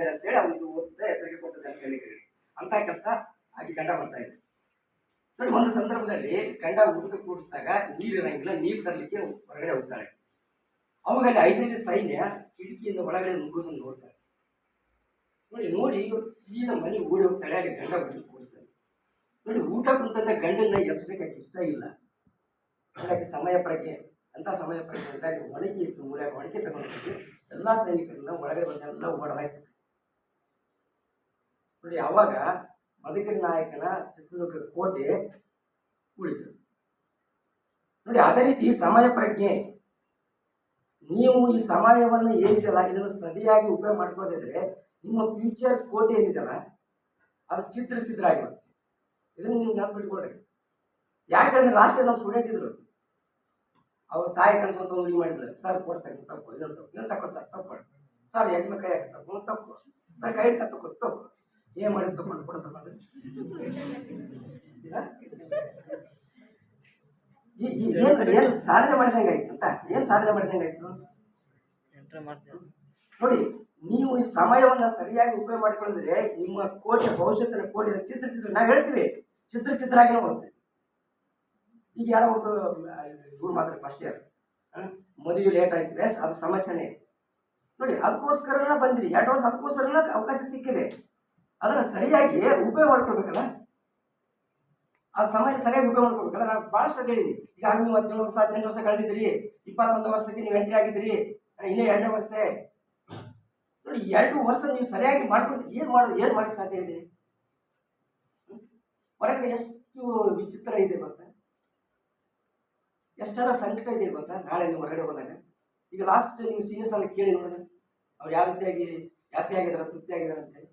ಇದ್ದಾರೆ ಅಂತೇಳಿ ಅವ್ನು ಓದ್ತಾ ಎಚ್ಚರಿಕೆ ಕೊಡ್ತದೆ ಅಂತ ಹೇಳಿದ್ರಿ. ಅಂತ ಕೆಲಸ ಆಗಿ ಗಂಡ ಬರ್ತಾ ಇದೆ ನೋಡಿ. ಒಂದು ಸಂದರ್ಭದಲ್ಲಿ ಗಂಡ ಊಟಕ್ಕೆ ಕೂಡಿಸಿದಾಗ ನೀರು ಇರಂಗಿಲ್ಲ, ನೀರು ತರಲಿಕ್ಕೆ ಹೊರಗಡೆ ಹೋಗ್ತಾಳೆ. ಅವಾಗ ಅಲ್ಲಿ 5ನೇ ಸೈನ್ಯ ಕಿಟಕಿಯಿಂದ ಒಳಗಡೆ ನುಗ್ಗೋದನ್ನು ನೋಡ್ತಾರೆ. ನೋಡಿ ಸೀದಾ ಮನೆ ಓಡಿ ಹೋಗ್ತಾಳೆ. ಅಲ್ಲಿ ಗಂಡ ಊಟಕ್ಕೆ ಕೂಡ್ತಾನೆ. ನೋಡಿ, ಊಟ ಕುಂತಂತ ಗಂಡನ್ನ ಎಬ್ಸಲಿಕ್ಕೆ ಇಷ್ಟ ಇಲ್ಲ. ಅದಕ್ಕೆ ಸಮಯ ಪ್ರಜ್ಞೆ ಅಂತ ಸಮಯ ಪ್ರಜ್ಞೆ ಅಂತ ಒಣಗಿ ಇತ್ತು, ಮೂರ್ಯಾಗ ಒಣಗಿ ತಗೊಂಡಿದ್ದು ಎಲ್ಲಾ ಸೈನಿಕರನ್ನ ಒಳಗಡೆ ಬಂದೆಲ್ಲ ಹೊಡೆದಾಯ್ತು. ನೋಡಿ, ಅವಾಗ ಮದಕರಿ ನಾಯಕನ ಚಿತ್ರದುರ್ಗ ಕೋಟೆ ಉಳಿತು. ನೋಡಿ, ಅದೇ ರೀತಿ ಸಮಯ ಪ್ರಜ್ಞೆ. ನೀವು ಈ ಸಮಯವನ್ನು ಏನಿದೆಯಲ್ಲ ಇದನ್ನು ಸರಿಯಾಗಿ ಉಪಯೋಗ ಮಾಡ್ಕೊಳ್ಳೋದಿದ್ರೆ ನಿಮ್ಮ ಫ್ಯೂಚರ್ ಕೋಟೆ ಏನಿದೆಯಲ್ಲ ಅದು ಚಿತ್ರ ಆಗಿರುತ್ತೆ. ಇದನ್ನು ನೀವು ನೆನಪಿಟ್ಕೊಳ್ರಿ. ಯಾಕಂದ್ರೆ ಲಾಸ್ಟ್ ನಮ್ಮ ಸ್ಟೂಡೆಂಟ್ ಇದ್ರು, ಅವ್ರ ತಾಯಿ ಕನ್ಸಂತ ಹುಡುಗಿ ಮಾಡಿದ್ರು. ಸರ್ ಕೊಡ್ತಾರೆ ತಪ್ಪು, ಇನ್ನೊಂದು ತಕ್ಕೋ ಸರ್ ತಕ್ಕೊಡಿ ಸರ್, ಹೆಗ್ಮ ಕೈ ಹಾಕಿ ತಕ್ಕೋ ಸರ್, ಕೈ ತಕ್ಕೋ ಏನ್ ಮಾಡಿ ತಗೊಂಡು ಕೊಡ ತಗೊಂಡು ಏನ್ ಸಾಧನೆ ಮಾಡಿದಂಗಾಯ್ತು ಅಂತ. ಏನ್ ಸಾಧನೆ ಮಾಡಿದಂಗಾಯ್ತು ನೋಡಿ. ನೀವು ಈ ಸಮಯವನ್ನ ಸರಿಯಾಗಿ ಉಪಯೋಗ ಮಾಡ್ಕೊಂಡ್ರೆ ನಿಮ್ಮ ಕೋಟೆ, ಭವಿಷ್ಯತ್ತಿನ ಕೋಟೆ ಚಿತ್ರ ನಾವ್ ಹೇಳ್ತೀವಿ ಚಿತ್ರ ಆಗಿ ಹೋಗುತ್ತೆ. ಈಗ ಯಾರೋ ಒಬ್ರು ಇವ್ರು ಮಾತ್ರ ಫಸ್ಟ್ ಇಯರ್ ಮದುವೆ ಲೇಟ್ ಆಯ್ತು, ಅದು ಸಮಸ್ಯೆನೇ ನೋಡಿ. ಅದಕ್ಕೋಸ್ಕರ ಬಂದ್ರಿ 2 ವರ್ಷ, ಅದಕ್ಕೋಸ್ಕರ ಅವಕಾಶ ಸಿಕ್ಕಿದೆ. ಅದನ್ನ ಸರಿಯಾಗಿ ಉಪಯೋಗ ಮಾಡ್ಕೊಳ್ಬೇಕಲ್ಲ, ಆ ಸಮಯ ಸರಿಯಾಗಿ ಉಪಯೋಗ ಮಾಡ್ಕೊಳ್ಬೇಕಲ್ಲ. ನಾವು ಬಹಳಷ್ಟು ಹೇಳಿದ್ವಿ. ಈಗ ನೀವು 17 ವರ್ಷ 18 ವರ್ಷ ಕಳೆದಿದ್ರಿ, 21 ವರ್ಷಕ್ಕೆ ನೀವು ಎಂಟ್ರಿ ಆಗಿದ್ರಿ, ಇನ್ನೇ 2 ವರ್ಷ ನೋಡಿ. 2 ವರ್ಷ ನೀವು ಸರಿಯಾಗಿ ಮಾಡ್ಕೊಂಡು ಏನ್ ಮಾಡಕ್ಕೆ ಸಾಧ್ಯ ಇದೆ? ಹೊರಗಡೆ ಎಷ್ಟು ವಿಚಿತ್ರ ಇದೆ ಗೊತ್ತಾ, ಎಷ್ಟೆಲ್ಲ ಸಂಕಟ ಇದೆ ಗೊತ್ತಾ. ನಾಳೆ ನೀವು ಹೊರಗಡೆ ಹೋದಾಗ ಈಗ ಲಾಸ್ಟ್ ನೀವು ಸೀನಿಯರ್ಸ್ ಅನ್ನು ಕೇಳಿ ನೋಡೋಣ, ಅವ್ರು ಯಾವ ರೀತಿಯಾಗಿ ಹ್ಯಾಪಿ ಆಗಿದಾರ, ತೃಪ್ತಿ ಆಗಿದಾರ ಅಂತ ಹೇಳಿ.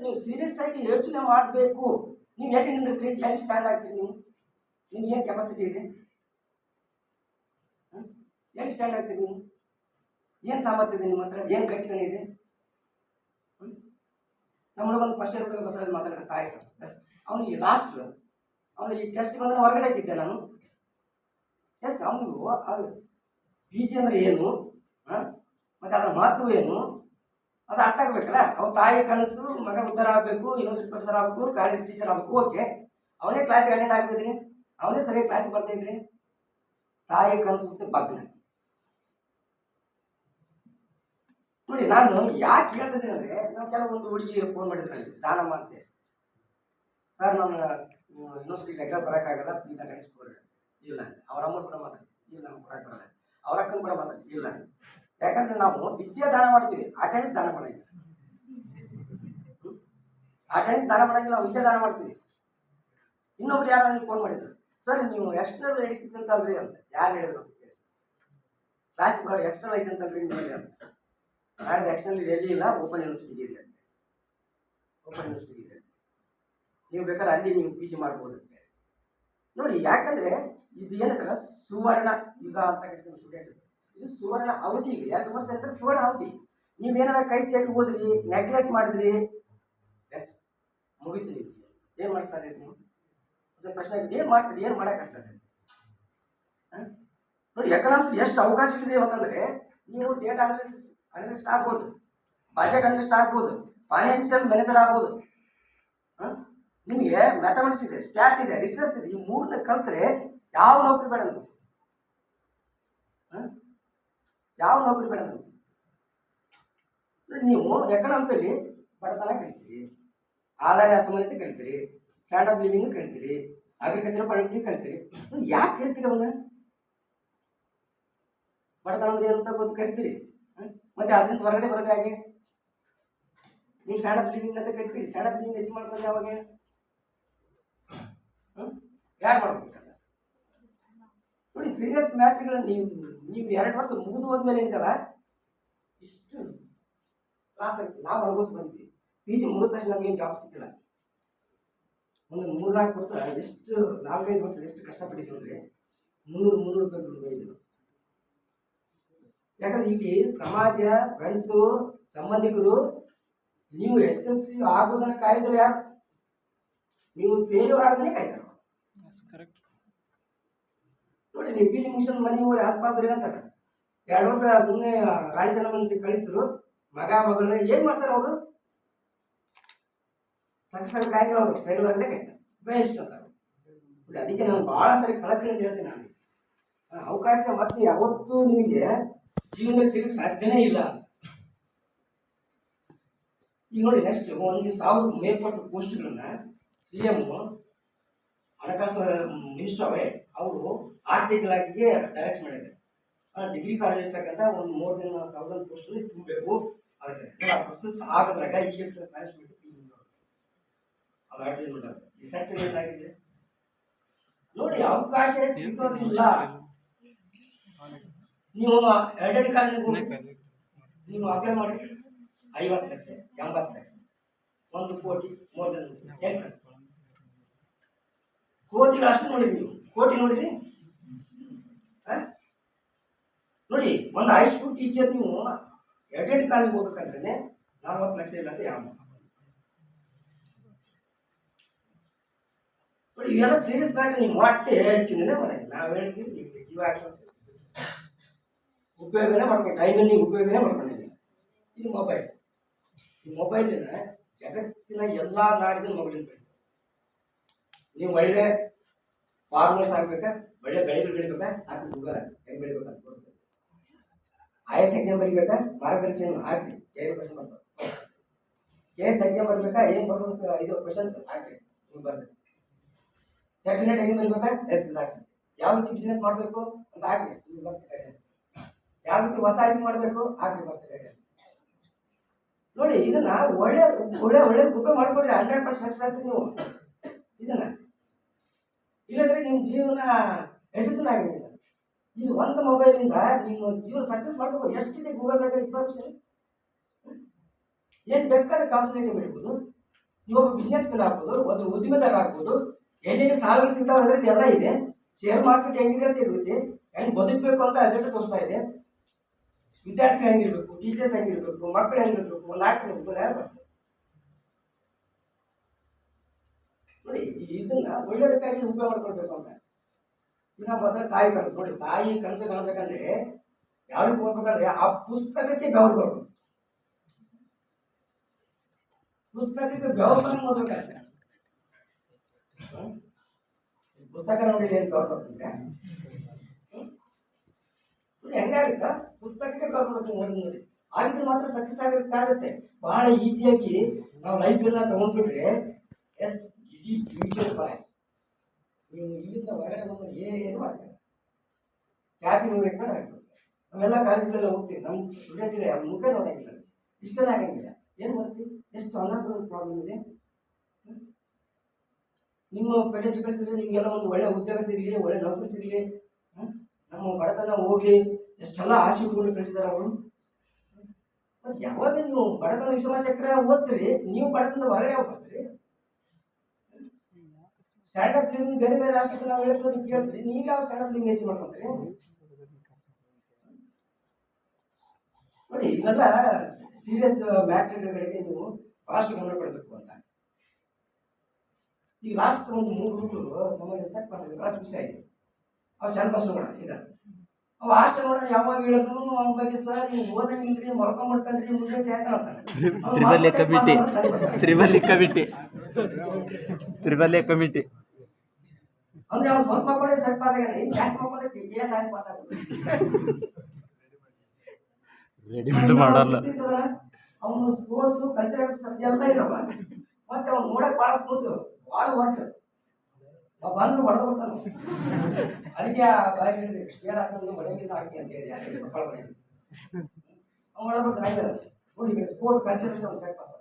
ನೀವು ಸೀರಿಯಸ್ ಆಗಿ ಯೋಚನೆ ಮಾಡಬೇಕು. ನೀವು ಹೇಗೆ ಹೆಂಗೆ ಸ್ಟ್ಯಾಂಡ್ ಆಗ್ತೀರಿ? ನಿಮ್ಗೆ ಏನು ಕೆಪಾಸಿಟಿ ಇದೆ? ಹೆಂಗೆ ಸ್ಟ್ಯಾಂಡ್ ಆಗ್ತೀರಿ ನೀವು? ಏನು ಸಾಮರ್ಥ್ಯ ಇದೆ ನಿಮ್ಮ ಹತ್ರ? ಏನು ಗಟ್ಟಿತನ ಇದೆ? ನಮ್ಮ ಹುಡುಗನ ಫಸ್ಟ್ ಇಯರ್ ಬಗ್ಗೆ ಮಾತಾಡ್ತಾರೆ ತಾಯಿ. ಅವನಿಗೆ ಲಾಸ್ಟ್ ಅವನು ಈ ಟೆಸ್ಟ್ ಬಂದ್ರೆ ಹೊರಗಡೆ ಹಾಕಿದ್ದೆ ನಾನು. ಎಸ್, ಅವನಿಗೂ ಅದು PG ಅಂದ್ರೆ ಏನು, ಮತ್ತೆ ಅದರ ಮಹತ್ವ ಏನು ಅದು ಅರ್ಥ ಆಗ್ಬೇಕಲ್ಲ. ಅವ್ನ ತಾಯಿ ಕನಸು ಮಗ ಉದ್ಧಾರ ಆಗಬೇಕು, ಯೂನಿವರ್ಸಿಟಿ ಪ್ರೊಫೆಸರ್ ಆಗಬೇಕು, ಕಾಲೇಜ್ ಟೀಚರ್ ಆಗಬೇಕು. ಓಕೆ, ಅವನೇ ಕ್ಲಾಸ್ ಅಟೆಂಡ್ ಆಗ್ತಿದ್ರಿ, ಅವನೇ ಸರಿಯಾಗಿ ಕ್ಲಾಸ್ ಬರ್ತಾ ಇದ್ರಿ. ತಾಯಿ ಕನಸು ಭಗ್ನ ನೋಡಿ. ನಾನು ಯಾಕೆ ಹೇಳ್ತಿದ್ದೀನಿ ಅಂದ್ರೆ, ನಾವು ಕೆಲವೊಂದು ಹುಡುಗಿ ಫೋನ್ ಮಾಡಿದ್ರೆ ದಾನಮ್ಮ ಅಂತೆ, ಸರ್ ನಾನು ಯೂನಿವರ್ಸಿಟಿ ರೆಗ್ಯುಲರ್ ಬರೋಕ್ಕಾಗಲ್ಲ, ಪ್ಲೀಸ್ ಅಟೆಂಡೆನ್ಸ್ ಕೊಡ್ರಿ. ಇಲ್ಲ, ಅವ್ರ ಅಮ್ಮ ಕೂಡ ಮಾತಾಡ್ತೀವಿ, ಇಲ್ಲ ನಮ್ಗೆ ಕೊಡಕ್ಕೆ ಬರಲ್ಲ. ಅವ್ರ ಅಕ್ಕನ ಕೂಡ ಮಾತಾಡ್ತೀವಿ, ಇಲ್ಲ. ಯಾಕಂದ್ರೆ ನಾವು ವಿದ್ಯಾ ದಾನ ಮಾಡ್ತೀವಿ, ಅಟೆಂಡೆನ್ಸ್ ದಾನ ಮಾಡಂಗಿಲ್ಲ. ಅಟೆಂಡೆನ್ಸ್ ದಾನ ಮಾಡಂಗಿಲ್ಲ, ನಾವು ವಿದ್ಯಾ ದಾನ ಮಾಡ್ತೀವಿ. ಇನ್ನೊಬ್ರು ಯಾರು ಫೋನ್ ಮಾಡಿದ್ರು, ಸರ್ ನೀವು ಎಕ್ಸ್ಟರ್ನಲ್ ಹಿಡಿತಿದ್ದಂತಲ್ರಿ ಅಂತ. ಯಾರು ಹೇಳಿದ್ರು ಅಂತ ಕೇಳಿ, ಕ್ಲಾಸ್ ಎಕ್ಸ್ಟರ್ನಲ್ ಐತಂತಲ್ರಿ ನಿಮಗೆ ಅಂತ. ನಾಳೆ ಎಕ್ಸ್ಟರ್ನಲ್ ಎಲ್ಲಿ ಇಲ್ಲ, ಓಪನ್ ಯೂನಿವರ್ಸಿಟಿಗೆ ಇದೆ, ಓಪನ್ ಯೂನಿವರ್ಸಿಟಿಗೆ ಇದೆ, ನೀವು ಬೇಕಾದ್ರೆ ಅಲ್ಲಿ ನೀವು PG ಮಾಡ್ಬೋದು ಅಂತ ನೋಡಿ. ಯಾಕಂದ್ರೆ ಇದು ಏನಂದ್ರೆ ಸುವರ್ಣ ಯುಗ ಅಂತ ಕರಿತೀವಿ ಸ್ಟೂಡೆಂಟ್. ಇದು ಸುವರ್ಣ ಅವಧಿ. ಈಗ 2 ವರ್ಷ ಅಂದ್ರೆ ಸುವರ್ಣ ಅವಧಿ. ನೀವೇನಾರ ಕೈ ಚೆಕ್ ಹೋದ್ರಿ, ನೆಗ್ಲೆಕ್ಟ್ ಮಾಡಿದ್ರಿ, ಎಸ್ ಮುಗಿತು. ನೀವು ಏನ್ ಮಾಡ್ತಾರೆ ನೀವು ಪ್ರಶ್ನೆ ಏನ್ ಮಾಡ್ತೀರಿ, ಏನ್ ಮಾಡಕ್ಕಾಗ್ತದೆ ನೋಡಿ. ಎಕನಾಮಿಕ್ಸ್ ಎಷ್ಟು ಅವಕಾಶಗಳಿದೆ ಅಂತಂದ್ರೆ, ನೀವು ಡೇಟಾ ಅನಲಿಸ್ಟ್ ಆಗ್ಬೋದು, ಬಜೆಟ್ ಅನಲಿಸ್ಟ್ ಆಗ್ಬೋದು, ಫೈನಾನ್ಷಿಯಲ್ ಮ್ಯಾನೇಜರ್ ಆಗ್ಬೋದು. ನಿಮಗೆ ಮ್ಯಾಥಮೆಟಿಕ್ಸ್ ಇದೆ, ಸ್ಟ್ಯಾಟ್ ಇದೆ, ರಿಸರ್ಚ್ ಇದೆ. ಈ 3ನ ಕಲ್ತ್ರೆ ಯಾವ ನೌಕರಿ ಬೇಡ ನಮ್ಗೆ, ಯಾವ ನೌಕರಿ ಬೇಡ ನಮ್ಗೆ. ನೀವು ಎಕನಾಮಿಕಲ್ಲಿ ಬಡತನ ಕಲಿತೀರಿ, ಆದಾಯ ಅಸಮಾನತೆ ಕಲಿತೀರಿ, ಸ್ಟ್ಯಾಂಡರ್ಡ್ ಲಿವಿಂಗ್ ಕಲಿತೀರಿ, ಅಗ್ರಿಕಲ್ಚರ್ ಪ್ರಾಡಕ್ಟ್ ಕಲಿತೀರಿ. ಯಾಕೆ ಕಲಿತೀರಿ ಅವನ್ನ? ಬಡತನ ಅಂದ್ರೆ ಏನು ಅಂತ ಗೊತ್ತು ಕಲಿತೀರಿ, ಮತ್ತೆ ಅದರಿಂದ ಹೊರಗಡೆ ಬರೋದು ಹಾಗೆ. ನೀವು ಸ್ಟ್ಯಾಂಡರ್ಡ್ ಲಿವಿಂಗ್ ಅಂತ ಕಲಿತೀರಿ, ಸ್ಟ್ಯಾಂಡರ್ಡ್ ಲಿವಿಂಗ್ ಹೆಚ್ಚು ಮಾಡ್ಕೊಂಡು ಯಾವಾಗ ಯಾರು ಮಾಡ್ಬೇಕಲ್ಲ ನೋಡಿ. ಸೀರಿಯಸ್ ಮ್ಯಾಟ್ರ್ಗಳು ನೀವು 2 ವರ್ಷ ಮುಗಿದು ಹೋದ್ಮೇಲೆ ಏನಿದಲ್ಲ ಇಷ್ಟು ಕ್ಲಾಸ್ ಆಗಿ ನಾವು ಅನುಭವಿಸಿ ಬಂದ್ವಿ. PG ಮುಗಿದ ತಕ್ಷಣ ನಮ್ಗೇನು ಜಾಬ್ ಸಿಕ್ಕಿಲ್ಲ. ಒಂದು 3-4 ವರ್ಷ ಎಷ್ಟು 4-5 ವರ್ಷ ಎಷ್ಟು ಕಷ್ಟಪಟ್ಟಿದ್ರು ಅಂದ್ರೆ 300 ರೂಪಾಯಿ ದುಡ್ಡು ಬಂದಿದ್ರು. ಯಾಕಂದ್ರೆ ಇಲ್ಲಿ ಸಮಾಜ, ಫ್ರೆಂಡ್ಸು, ಸಂಬಂಧಿಕರು ನೀವು ಯಶಸ್ವಿ ಆಗೋದನ್ನ ಕಾಯ್ತಾರೆ ಯಾರು? ನೀವು ಫೇಲ್ಯೂರ್ ಆಗೋದನ್ನೇ ಕಾಯ್ತಾರೆ ನೋಡಿ. ನೀವು PG ಮುಗಿಸ್ಕೊಂಡು ಮನೆ ಹೋಗಿ ಆತ್ಮಾದ್ರೆ ಏನಂತಾರೆ, 2 ವರ್ಷ ಸುಮ್ಮನೆ ರಾಣಿ ಚೆನ್ನಮ್ಮನ ಕಳಿಸಿದ್ರು, ಮಗ ಮಗಳು ಏನ್ ಮಾಡ್ತಾರೆ ಅವರು? ಸಕ್ಸಸ್ ಕಾಯ್ತಾರೆ ಅವರು, ಫೇಲ್ಯೂರ್ ಆಗಲೇ ಕಾಯ್ತಾರೆ, ಬೇಸ್ಟ್ ಅಂತಾರೆ. ಅದಕ್ಕೆ ನಾನು ಬಹಳ ಸರಿ ಕಳಕಳಿ ಅಂತ ಹೇಳ್ತೀನಿ. ನಾನು ಅವಕಾಶ ಮತ್ತೆ ಯಾವತ್ತೂ ನಿಮಗೆ ಜೀವನದಲ್ಲಿ ಸಿಗಕ್ಕೆ ಸಾಧ್ಯನೇ ಇಲ್ಲ. ಈಗ ನೋಡಿ, ನೆಕ್ಸ್ಟ್ 1,000 ಮೇಲ್ಪಟ್ಟ ಪೋಸ್ಟ್ಗಳನ್ನ CM ಹಣಕಾಸು ಮಿನಿಸ್ಟರ್ ಅವರೇ ಅವರು ಆರ್ಥಿಕ ಇಲಾಖೆಗೆ ಡೈರೆಕ್ಟ್ ಮಾಡಿದ್ದಾರೆ. ಡಿಗ್ರಿ ಕಾಲೇಜ್ ಇರ್ತಕ್ಕಂಥ ಒಂದು more than 1,000 ಪೋಸ್ಟ್ ತುಂಬಬೇಕು. ಅದಕ್ಕೆ ಆ ಪ್ರೊಸೆಸ್ ಆಗೋದ್ರಾಗ ಈಗ ಸೈನ್ಸ್ ಬಿಟ್ಟು ಅದು ಅಡ್ಮಿಟ್ ಈ ಸರ್ಟಿಫಿಕೇಟ್ ಆಗಿದೆ ನೋಡಿ. ಅವಕಾಶ ಸಿಗೋದಿಲ್ಲ. ನೀವು ಎರಡೆರಡು ಕಾಲೇಜ್ ನೀವು ಅಪ್ಲೈ ಮಾಡಿ 50 ಲಕ್ಷ 80 ಲಕ್ಷ 1 ಕೋಟಿ more than ಕೋಟಿಗಳು ಅಷ್ಟು ನೋಡಿರಿ. ನೀವು ಕೋಟಿ ನೋಡಿರಿ ನೋಡಿ. ಒಂದು ಹೈಸ್ಕೂಲ್ ಟೀಚರ್ ನೀವು ಎರಡೆರಡು ಕಾಲೇಜ್ ಹೋಗ್ಬೇಕಂದ್ರೆ 40 ಲಕ್ಷ ಇಲ್ಲ ಅಂತ ಯಾವ ನೋಡಿ. ಇವೆಲ್ಲ ಸೀರಿಯಸ್ ಬ್ಯಾಟ್ರಿ. ನೀವು ಹೊಟ್ಟೆ ಹೆಚ್ಚಿನೇ ಮಾಡೋದು. ನಾವು ಹೇಳ್ತೀವಿ ಇವಾಗ ಉಪಯೋಗನೇ ಮಾಡ್ಕೊಂಡು ಟೈಮಲ್ಲಿ ನೀವು ಉಪಯೋಗನೇ ಮಾಡ್ಕೊಂಡಿದ್ದೀವಿ. ಇದು ಮೊಬೈಲ್. ಈ ಮೊಬೈಲಿನ ಜಗತ್ತಿನ ಎಲ್ಲ ನಾಡಿನ ಮೊಬೈಲ್ ಬೇಕು. ನೀವು ಒಳ್ಳೆ ಫಾರ್ಮರ್ಸ್ ಆಗ್ಬೇಕಾ, ಒಳ್ಳೆ ಬೆಳೆಗಳು ಬೆಳಿಬೇಕಾ, ಅದು ಗೂಗಲ್ ಹೆಂಗೆ ಬೆಳಿಬೇಕಂತ ತೋರಿಸ್ಬೇಕು. IAS ಎಕ್ಸಾಮ್ ಬರೀಬೇಕಾ, ಮಾರ್ಗದರ್ಶನ ಹಾಕಿ 5 ಕ್ವಶನ್ ಬರ್ತಾರೆ. KS ಎಕ್ಸಾಮ್ ಬರಬೇಕಾ, ಏನು ಬರ್ಬೋದು 5 ಕ್ವಶನ್ಸ್ ಹಾಕಿ ನೀವು ಬರ್ಬೇಕು. ಸೆಟಲ್ಮೆಂಟ್ ಎಕ್ಸಾಮ್ ಬರೀಬೇಕಾ, ಎಸ್ ಹಾಕಿ. ಯಾವ ರೀತಿ ಬಿಸ್ನೆಸ್ ಮಾಡಬೇಕು ಅಂತ ಹಾಕಿ ನೀವು ಬರ್ತಾರೆ. ಯಾವ ರೀತಿ ಹೊಸ ಐಟಮ್ ಮಾಡಬೇಕು ಹಾಕಿ ಬರ್ತಾರೆ. ನೋಡಿ, ಇದನ್ನ ಒಳ್ಳೆ ಒಳ್ಳೆ ಒಳ್ಳೆ ಉಪಯೋಗ ಮಾಡ್ಕೊಡ್ರಿ. 100% ಸಕ್ಸಸ್ ಆಗ್ತದೆ ನೀವು ಇದನ್ನ. ಇಲ್ಲಂದ್ರೆ ನಿಮ್ಮ ಜೀವನ ಯಶಸ್ವಿ ಆಗಿರಲಿಲ್ಲ. ಇದು ಒಂದು ಮೊಬೈಲಿಂದ ನಿಮ್ಮ ಜೀವನ ಸಕ್ಸಸ್ ಮಾಡ್ಕೋಬೋದು. ಎಷ್ಟಿದೆ ಗೂಗಲ್ದಾಗ ಇನ್ಫಾರ್ಮೇಷನ್, ಏನು ಬೇಕಾದ್ರೆ ಕಾಂಪಿಟೇಷನ್ ಬೆಳಿಬೋದು. ನೀವೊಬ್ಬ ಬಿಸ್ನೆಸ್ ಮ್ಯಾನ್ ಆಗ್ಬೋದು, ಒಂದು ಉದ್ಯಮದಾರ ಆಗ್ಬೋದು. ಏನೇನು ಸಾಲಗಳು ಸಿಗ್ತಾವೆ ಅದರಲ್ಲಿ ಎಲ್ಲ ಇದೆ. ಶೇರ್ ಮಾರ್ಕೆಟ್ ಹೆಂಗಿದೆ ಅಂತ ಇರುತ್ತೆ, ಹೆಂಗೆ ಬದುಕಬೇಕು ಅಂತ ಅದರಲ್ಲಿ ತೋರಿಸ್ತಾ ಇದೆ. ವಿದ್ಯಾರ್ಥಿ ಹೆಂಗಿರ್ಬೇಕು, ಟೀಚರ್ಸ್ ಹೆಂಗಿರ್ಬೇಕು, ಮಕ್ಕಳು ಹೆಂಗಿರ್ಬೇಕು, ಒಂದು ಹಾಕಿರ್ಬೇಕು, ಯಾರು ಬರ್ತಾರೆ ನೋಡಿ. ಇದನ್ನ ಒಳ್ಳೇದಕ್ಕಾಗಿ ಉಪಯೋಗ ಮಾಡ್ಕೊಳ್ಬೇಕು ಅಂತ. ಇನ್ನ ಮೊದಲ ತಾಯಿ ಕನಸು ನೋಡಿ. ತಾಯಿ ಕನಸು ಕಾಣಬೇಕಂದ್ರೆ ಯಾರಿಗೆ ಹೋಗ್ಬೇಕಂದ್ರೆ ಆ ಪುಸ್ತಕಕ್ಕೆ ಬೆವರು ಬರ್ಬೇಕು. ಪುಸ್ತಕಕ್ಕೆ ಬೆವರು ಬಂದು ಓದ್ಬೇಕಾದ್ರೆ ಪುಸ್ತಕ ನೋಡಿ ಏನು ಬೆವರು ಬರ್ತಿದ್ದೆ ನೋಡಿ. ಹೆಂಗಾಗುತ್ತಾ ಪುಸ್ತಕಕ್ಕೆ ಬೆವರು ಬರ್ಬೇಕು ಓದಿ ನೋಡಿ. ಆಗಿದ್ರೆ ಮಾತ್ರ ಸಕ್ಸಸ್ ಆಗೋದಕ್ಕಾಗತ್ತೆ. ಬಹಳ ಈಸಿಯಾಗಿ ನಾವು ಲೈಫ್ಗಳನ್ನ ತಗೊಂಡ್ಬಿಟ್ರೆ ಎಸ್ ಇಡೀ ಫ್ಯೂಚರ್ ಬಾಯ್. ನೀವು ಇಲ್ಲಿಂದ ಹೊರಗಡೆ ಬಂದ್ರೆ ಏನು ಆಗ್ತದೆ, ಕ್ಯಾಬ್ ನೋಡ್ಬೇಕು ಆಗ್ತದೆ. ನಾವೆಲ್ಲ ಕಾಲೇಜ್ಗಳೆಲ್ಲ ಹೋಗ್ತೀವಿ, ನಮ್ಮ ಸ್ಟೂಡೆಂಟಿಗೆ ಮುಖ ನೋಡೋಂಗಿಲ್ಲ, ಇಷ್ಟನೇ ಆಗಂಗಿಲ್ಲ. ಏನು ಮಾಡ್ತೀವಿ? ಎಷ್ಟು ಅನಾನುಕೂಲ ಪ್ರಾಬ್ಲಮ್ ಇದೆ. ನಿಮ್ಮ ಪೇರೆಂಟ್ಸ್ ಕಳಿಸಿದ್ರೆ ನಿಮಗೆಲ್ಲ ಒಂದು ಒಳ್ಳೆ ಉದ್ಯೋಗ ಸಿಗಲಿ, ಒಳ್ಳೆ ನೌಕರಿ ಸಿಗಲಿ, ನಮ್ಮ ಬಡತನ ಹೋಗ್ಲಿ, ಎಷ್ಟೆಲ್ಲ ಆಸೆ ಇಟ್ಕೊಂಡು ಕಳಿಸಿದಾರೆ ಅವರು. ಮತ್ತು ಯಾವಾಗ ನೀವು ಬಡತನ ವಿಷಮ ಚಕ್ರ ಓದ್ತೀರಿ, ನೀವು ಬಡತನದ ಹೊರಗಡೆ ಹೋಗ್ತೀರಿ. ಸ್ಟ್ಯಾಂಡರ್ಡ್ ಲಿವಿಂಗ್ ಬೇರೆ ಬೇರೆ ರಾಷ್ಟ್ರಕ್ಕೆ ನಾವು ಹೇಳ್ತೀವಿ ಕೇಳ್ತೀರಿ, ನೀವು ಯಾವ ಸ್ಟ್ಯಾಂಡರ್ಡ್ ಲಿವಿಂಗ್ ಹೆಚ್ಚು ಮಾಡ್ಕೊತೀರಿ ನೋಡಿ. ಇವೆಲ್ಲ ಸೀರಿಯಸ್ ಮ್ಯಾಟರ್ಗಳಿಗೆ ನೀವು ಫಾಸ್ಟ್ ಗಮನ ಕೊಡಬೇಕು ಅಂತ. ಈಗ ಲಾಸ್ಟ್ ಒಂದು 3 ಹುಡುಗರು ನಮಗೆ ಸೆಟ್ ಮಾಡ್ತೀವಿ, ಭಾಳ ಖುಷಿ ಆಯಿತು. ಅವು ಚಂದ ಬಸ್ ನೋಡೋಣ ಇದೆ. ಅವು ಹಾಸ್ಟೆಲ್ ನೋಡೋಣ ಯಾವಾಗ ಹೇಳಿದ್ರು ಅವ್ನ ಬಗ್ಗೆ ಸರ್ ನೀವು ಓದಂಗಿಲ್ರಿ, ಮರ್ಕೊಂಡ್ಬಿಡ್ತಾನ್ರಿ, ಮುಂದೆ ಹೇಳ್ತಾನೆ. ತ್ರಿಬಲ್ ಎ ಕಮಿಟಿ ಅಂದ್ರೆ ಅವ್ನು ಸ್ವಲ್ಪ ಮಕ್ಕಳೇ ಸೆಟ್ ಆದಾಗ ಯಾಕೆ ಮಕ್ಕಳೇ KS ಆಗಿ ಪಾಸ್ ಆಗ್ತದೆ. ರೆಡಿಮೇಡ್ ಮಾಡಲ್ಲ. ಅವನು ಸ್ಪೋರ್ಟ್ಸ್ ಕಲ್ಚರಲ್ ಸಬ್ಜೆಕ್ಟ್ ಎಲ್ಲ ಇರಲ್ಲ. ಮತ್ತೆ ಅವ್ನು ನೋಡಕ್ ಭಾಳ ಕೂತು ಭಾಳ ವರ್ಕ್ ನಾವು ಬಂದ್ರು ಹೊಡೆದು ಬರ್ತಾನೆ. ಅದಕ್ಕೆ ಬಾಯಿ ಹೇಳಿದೆ ಕ್ಲಿಯರ್ ಆಗ್ತದೆ ಹೊಡೆಗಿಂದ ಹಾಕಿ ಅಂತ ಹೇಳಿ ಯಾರಿಗೆ ಮಕ್ಕಳ ಮನೆ ಅವ್ನು ಹೊಡೆದ್ಬಿಟ್ಟು ನೋಡಿ. ಸ್ಪೋರ್ಟ್ ಕಲ್ಚರಲ್ ಅವ್ನು ಸೆಟ್ ಪಾಸ್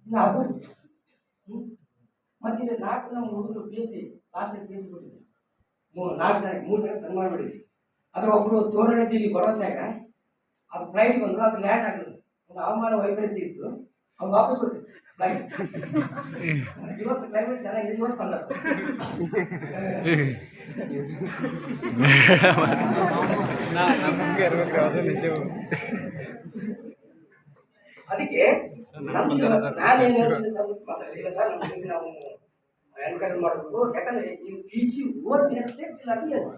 ಇನ್ನು ಹಬ್ಬ. ಮತ್ತೆ ಇದು 4 ನಮ್ಮ ಹುಡುಗರು PhD ಲಾಸ್ಟ್ PhD ಕೊಟ್ಟಿದ್ವಿ. 4 ಜನ 3 ಜನ ಸನ್ಮಾನ ಮಾಡಿದ್ವಿ. ಅದ್ರ ಒಬ್ರು ತೋರಣೆದ್ದು ಇಲ್ಲಿ ಬರೋದ್ನಾಗ ಅದು ಫ್ಲೈಟ್ ಬಂದ್ರು, ಅದು ಲ್ಯಾಂಡ್ ಆಗಲಿಲ್ಲ. ಒಂದು ಹವಾಮಾನ ವೈಪರೀತ್ಯ ಇತ್ತು, ಅವ್ನು ವಾಪಸ್ ಹೋಗ್ತಿತ್ತು ಫ್ಲೈಟ್. ಇವತ್ತು ಕ್ಲೈಮೇಟ್ ಚೆನ್ನಾಗಿದೆ, ಇವತ್ತು ಬಂದ ಅದಕ್ಕೆ ನಾನೇನು ಮಾತಾಡಿಲ್ಲ ಸರ್. ನಮ್ಗೆ ನಾವು ಎನ್ಕರೇಜ್ ಮಾಡಬೇಕು. ಯಾಕಂದ್ರೆ ನೀವು PG ಓದ್ ನೆಕ್ಸ್ಟ್ ಇಲ್ಲ ಅದೇನು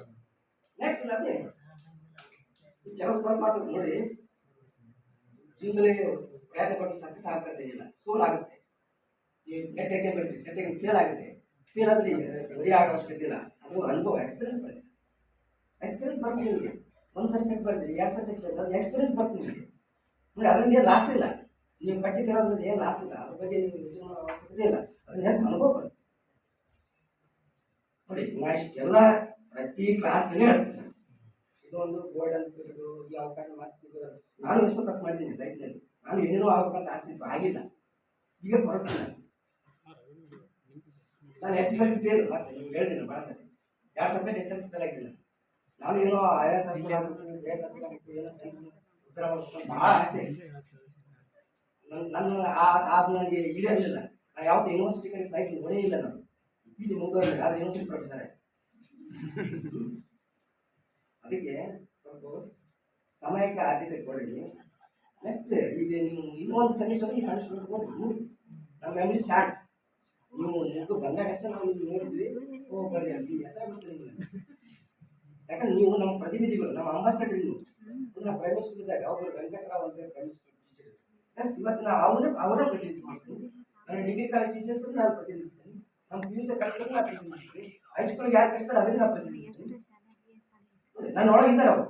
ನೆಕ್ಸ್ಟ್ ಇಲ್ಲ ಅದೇನು ಕೆಲವು ಸ್ವಲ್ಪ ನೋಡಿ. ಸಿಂಗಲ್ ಪ್ರಯತ್ನ ಪಟ್ಟು ಸಕ್ಸಸ್ ಆಗ್ತಿಲ್ಲ, ಸೋಲ್ ಆಗುತ್ತೆ. ನೀವು ನೆಟ್ ಎಕ್ಸಾಮ್ ಬರ್ತೀರಿ, ಸೆಟ್ ಫೇಲ್ ಆಗುತ್ತೆ. ಫೇಲ್ ಆದರೆ ಬರೀ ಆಗೋ ಅವಶ್ಯಕತೆ ಇಲ್ಲ, ಅದು ಅನುಭವ, ಎಕ್ಸ್ಪೀರಿಯನ್ಸ್ ಬರುತ್ತೆ. ಎಕ್ಸ್ಪೀರಿಯನ್ಸ್ ಬರ್ತದೆ ನಿಮಗೆ. ಒಂದು ಸರಿ ಸೆಟ್ ಬರ್ತೀರಿ, 2 ಸರಿ ಸೆಟ್ ಬರ್ತೀರಿ, ಅದು ಎಕ್ಸ್ಪೀರಿಯನ್ಸ್ ಬರ್ತದೆ ನಿಮಗೆ. ನೋಡಿ ಅದರಿಂದ ಏನು ಲಾಸ್ ಇಲ್ಲ, ನೀವು ಕಟ್ಟಿರೋದ್ರಿಂದ ಏನು ಲಾಸ್ ಇಲ್ಲ, ಅದ್ರ ಬಗ್ಗೆ ನೀವು ಯೋಚನೆ ಮಾಡೋ ಅವಶ್ಯಕತೆ ಇಲ್ಲ, ಅದನ್ನ ಹೆಚ್ಚು ಅನುಭವ ಬರುತ್ತೆ. ನೋಡಿ ನಾ ಇಷ್ಟೆಲ್ಲ ಪ್ರತಿ ಕ್ಲಾಸ್ನಲ್ಲಿ ಹೇಳ್ತೀನಿ, ಇದೊಂದು ಗೋಲ್ಡನ್ ಪೀರಿಯಡು, ಈ ಅವಕಾಶ ಮತ್ತೆ ಸಿಗೋದು. ನಾನು ಎಷ್ಟೋ ತಪ್ಪು ಮಾಡಿದ್ದೀನಿ ಲೈಫ್ನಲ್ಲಿ, ನಾನು ಏನೇನೋ ಆಗ್ಬೇಕಂತ ಆಸೆ ಇತ್ತು, ಆಗಿಲ್ಲ. ಈಗ ಬರ್ತೀನಿ ನಾನು S S L C fail, ಮತ್ತೆ ನೀವು ಹೇಳಿದ್ದೀನಿ ಭಾಳ ಸರಿ, 2 subject S L C fail ಆಗಿದ್ದೀನಿ. ನಾನು ಏನೋ IAS ಉತ್ತರ ಮಾಡ್ಬೇಕು ಭಾಳ ಆಸೆ, ನನ್ನ ಅದು ನನಗೆ ಈಡೇರಲಿಲ್ಲ. ನಾನು ಯಾವತ್ತು ಯೂನಿವರ್ಸಿಟಿ ಕಡೆ ಸೈಟ್ ನೋಡೇ ಇಲ್ಲ. ನಾನು PG ಮುಗಿದೋಗಿಲ್ಲ, ಆದರೆ ಯೂನಿವರ್ಸಿಟಿ ಪ್ರೊಫೆಸರ್ ಆಯ್ತು. ಅದಕ್ಕೆ ಸ್ವಲ್ಪ ಸಮಯಕ್ಕೆ ಆದ್ಯತೆ ಕೊಡಿ. ನೆಕ್ಸ್ಟ್ ಈಗ ನೀವು ಇನ್ನೊಂದು ಸೆಮಿಸ್ಟರ್ ಈ ಸೆಮಿಸ್ಟರ್ ನೋಡಿ, ನಮ್ಮ ಮೆಮರಿ ಸ್ಟಾರ್ಟ್. ನೀವು ನಿಮಗೂ ಬಂದಾಗ ಅಷ್ಟೇ ನಾವು ನೋಡಿದ್ವಿ, ಹೋಗ್ಬರ್ರಿ ಅಂತ ಹೆಸರು ಗೊತ್ತಿಲ್ಲ ನಿಮಗೆ. ಯಾಕಂದ್ರೆ ನೀವು ನಮ್ಮ ಪ್ರತಿನಿಧಿಗಳು, ನಮ್ಮ ಅಂಬಾಸಡರ್. ನೀವು ನಾವು ಪ್ರೈವೇಟ್ ಸ್ಕೂಲ್ದಾಗ ಒಬ್ಬರು ವೆಂಕಟರಾವ್ ಅಂತ ಪ್ರೈವೇಟ್ ಸ್ಕೂಲ್ ಟೀಚರ್. ಪ್ಲಸ್ ಇವತ್ತು ನಾವು ಅವರೇ ಪ್ರತಿನಿಧಿಸಿ ಮಾಡ್ತೀನಿ. ನನ್ನ ಡಿಗ್ರಿ ಕಾಲೇಜ್ ಟೀಚರ್ಸ್ ನಾನು ಪ್ರತಿನಿಧಿಸ್ತೀನಿ, ನಮ್ಮ PUC ಕಳಿಸ್ತಾರೆ ನಾನು ಪ್ರತಿನಿಧಿಸ್ತೀನಿ, ಹೈಸ್ಕೂಲ್ಗೆ ಯಾರು ಕಳಿಸ್ತಾರೆ ಅದನ್ನು ನಾನು ಪ್ರತಿನಿಧಿಸ್ತೀನಿ. ನನ್ನ ಒಳಗಿದ್ದಾರೆ ಅವರು.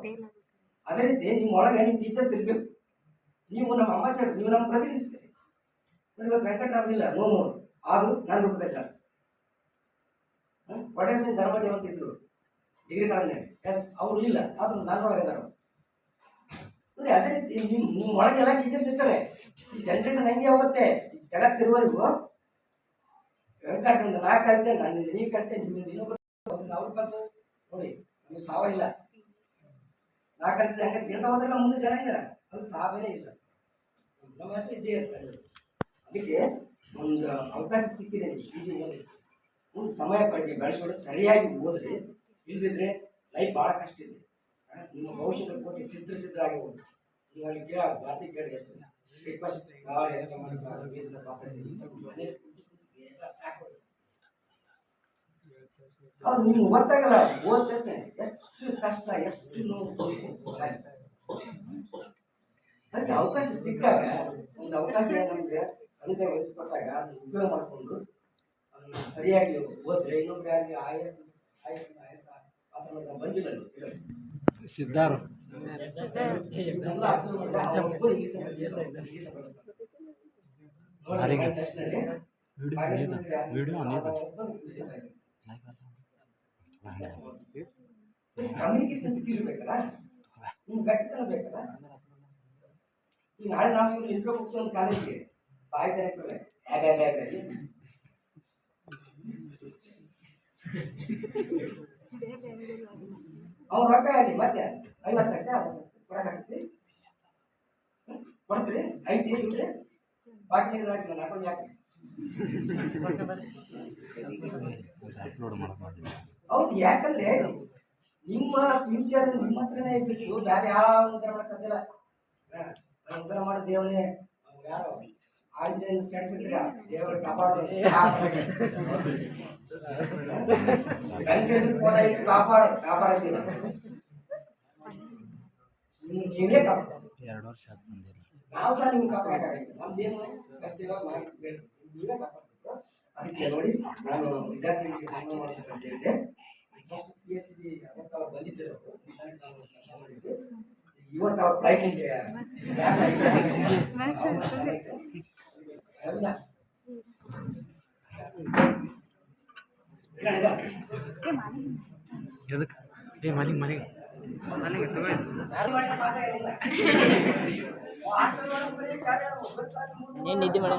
ಅದೇ ರೀತಿ ನಿಮ್ಮ ಒಳಗೆ ನಿಮ್ಮ ಟೀಚರ್ಸ್ ಇರಬೇಕು. ನೀವು ನಮ್ಮ ಅಂಬಾಸಡರ್, ನೀವು ನಮ್ಮ ಪ್ರತಿನಿಧಿಸ್ತೀರಿ. ನೋಡಿ ಇವತ್ತು ವೆಂಕಟರಾವ್ ಇಲ್ಲ, ನೋವು ಆದರೂ ನಾನು ರೂಪದಲ್ಲಿದ್ದಾರೆ. ಒಡೆಯ ಸಿಂಗ್ ಧರ್ಮಡಿ ಅಂತ ಇದ್ರು ಡಿಗ್ರಿ ಕಾಲೇಜ್ನಾಗ, ಎಸ್ ಅವರು ಇಲ್ಲ, ಆದರೂ ನನ್ನೊಳಗಿದ್ದಾರೆ. ನೋಡಿ ಅದೇ ರೀತಿ ನಿಮ್ಮ ಒಳಗೆಲ್ಲ ಟೀಚರ್ಸ್ ಇರ್ತಾರೆ. ಈ ಜನ್ರೇಷನ್ ಹೆಂಗೆ ಹೋಗುತ್ತೆ, ಈ ಜಗತ್ತಿರುವವರೆಗೂ ವೆಂಕಟರಿಂದ ನಾ ಕಲಿತೆ, ನನ್ನಿಂದ ನೀವು ಕಲಿತೆ, ನಿಮ್ಮಿಂದ ಇನ್ನೊಬ್ಬರು ಅವ್ರು ಕಲಿತು. ನೋಡಿ ನೀವು ಸಾವ ಇಲ್ಲ, ನಾ ಕಲಿಸಿದ ಹೆಂಗೆ ಹೇಳ್ತಾ ಹೋದ್ರೆ ನಮ್ಮ ಮುಂದೆ ಜನ ಇದ್ದಾರೆ, ಅದು ಸಾವೇ ಇಲ್ಲ, ನಮ್ಮ ಹತ್ರ ಇದ್ದೇ ಇರ್ತಾರೆ. ಅದಕ್ಕೆ ಒಂದು ಅವಕಾಶ ಸಿಕ್ಕಿದೆ ನೀವು PG ಮೇಲೆ, ಒಂದು ಸಮಯ ಪಡಿ ಬೆಳೆಸ್ಕೊಂಡು ಸರಿಯಾಗಿ ಓದ್ರಿ. ಇಲ್ದಿದ್ರೆ ಲೈಫ್ ಭಾಳ ಕಷ್ಟ ಇದೆ. ನಿಮ್ಮ ಭವಿಷ್ಯದ ಕೋಟಿ ಚಿತ್ರಿಸಿದ್ರಾಗಿ ಹೋಗಿ ನೀವು ಅಲ್ಲಿ ಕೇಳ ಬಾತಿ ಕೇಳಿ ಎಷ್ಟು ಅವ್ರು ನೀವು ಗೊತ್ತಾಗಲ್ಲ, ಓದ್ತೇನೆ ಎಷ್ಟು ಕಷ್ಟ, ಎಷ್ಟು ನೋವು. ಅದಕ್ಕೆ ಅವಕಾಶ ಸಿಕ್ಕಾಗ, ಒಂದು ಅವಕಾಶ ನಮಗೆ ಅನುದಾನ ವಹಿಸ್ಕೊಟ್ಟಾಗ ಅದನ್ನು ಉಪಯೋಗ ಮಾಡಿಕೊಂಡು ಅದನ್ನು ಸರಿಯಾಗಿ ಓದ್ರೆ ಇನ್ನೊಬ್ರು ಯಾರಿಗೆ IAS ಬಂದಿಲ್ಲ ಸಿದ್ಧಾರು ಕಮ್ಯುನಿಕೇಶನ್ ಸ್ಕಿಲ್ ಬೇಕಲ್ಲ, ನಿಮ್ಗೆ ಗಟ್ಟಿತನ ಬೇಕಲ್ಲ. ಈಗ ನಾಳೆ ನಾವು ಇಂಟ್ರೋ ಹೋಗ್ತೀವಿ ಒಂದು ಕಾಲೇಜಿಗೆ, ಬಾಯ್ ತೆರಕೊಳ್ಳೆ ಅವ್ನು ರೊಕ್ಕ ಆಗಲಿ ಮತ್ತೆ 50 ಲಕ್ಷ 60 ಲಕ್ಷ ಕೊಡಕ್ಕಾಗ್ತಿ, ಕೊಡ್ತೀರಿ? ಐತಿ ಇದ್ರೆ ಬಾಕಿ ಹಾಕಿ ನಾನು ಅಕೌಂಟ್ ಹಾಕಿ. ಹೌದು, ಯಾಕಂದ್ರೆ ನಿಮ್ಮ ಫ್ಯೂಚರ್ ನಿಮ್ಮ ಹತ್ರನೇ ಇರ್ಬೇಕು, ಬೇರೆ ಯಾವ ಉದ್ಧಾರ ಮಾಡೋಕ್ಕಾಗಲ್ಲ. ನಾನು ಉದ್ಧಾರ ಮಾಡೋ ದೇವನೇ ಯಾರು ಆಂಜನೇಯನ ಸ್ಟ್ಯಾಟಸ್ ಇದ್ರೆ ದೇವರು ಕಾಪಾಡೋದು, ವೆಂಕಟೇಶ್ವರ ಫೋಟೋ ಇಟ್ಟು ಕಾಪಾಡೋದಿಲ್ಲ, ನೀವೇ ಕಾಪಾಡ. 2 ವರ್ಷ ಆದ್ಮೇಲೆ ನಾವು ಸಹ ನಿಮ್ಗೆ ಕಾಪಾಡಕ್ಕಾಗಿಲ್ಲ, ನಮ್ದೇನು ಕರ್ತೀವ ಮಾಡಿ ನೀವೇ ಕಾಪಾಡಬೇಕು. ಅದಕ್ಕೆ ನೋಡಿ ನಾನು ವಿದ್ಯಾರ್ಥಿಗಳಿಗೆ ಸಹಾಯ ಮಾಡಬೇಕಂತ ಹೇಳಿದೆ. ಫಸ್ಟ್ PhD ಅವತ್ತು ಅವ್ರು ಬಂದಿದ್ದರು, ಕೆಲಸ ಮಾಡಿದ್ದು. ಇವತ್ತು ಅವ್ರ ಫ್ಲೈಟಿಗೆ ಮಾಲಿಕ್ ಏನು ನಿದ್ದೆ ಮಾಡ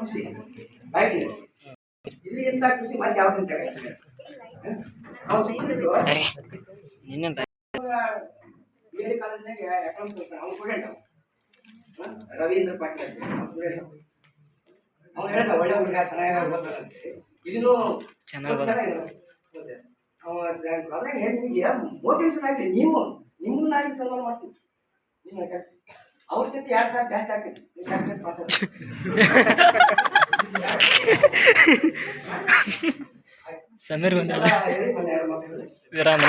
ಖುಷಿ ರೈಟ್ ಇದಕ್ಕಿಂತ ಖುಷಿ ಮತ್ತೆ ಯಾವ್ದಂತ ಹೇಳ್ತಾರೆ ಅವ್ನು ಸಿಕ್ಕಿಬಿಟ್ಟು ಇನ್ನೇನು ಬಿ ಎಡ್ ಕಾಲೇಜ್ನಾಗ ಎಕನಾಮಿಕ್ಸ್ ಅವ್ನು ಸ್ಟೂಡೆಂಟ್ ರವೀಂದ್ರ ಪಾಟೀಲ್ ಅಂತ ಅವ್ನು ಸ್ಟೂಡೆಂಟ್ ಅವ್ನು ಹೇಳ್ದ ಒಳ್ಳೆ ಹುಡುಗ ಚೆನ್ನಾಗಿ ಓದ್ತಾನಂತೆ ಇದನ್ನು ಚೆನ್ನಾಗಿದೆ ಅದ್ರಾಗ ನಿಮಗೆ ಮೋಟಿವೇಶನ್ ಆಗಲಿ ನಿಮ್ಮನ್ನಾಗಿ ಸನ್ಮಾನ ಮಾಡ್ತೀವಿ ನಿಮ್ಮ ಕೆಲಸ ಅವ್ರ ಜೊತೆ 2,000 ಜಾಸ್ತಿ ಆಗ್ತೈತಿ ನೀವು ಸರ್ಟಿಫಿಕೇಟ್ ಪಾಸ್ ಸಮೀರ್ ಹೇಳಿ ಮೊನ್ನೆ 2 ಮಾತು ವಿರಾಮ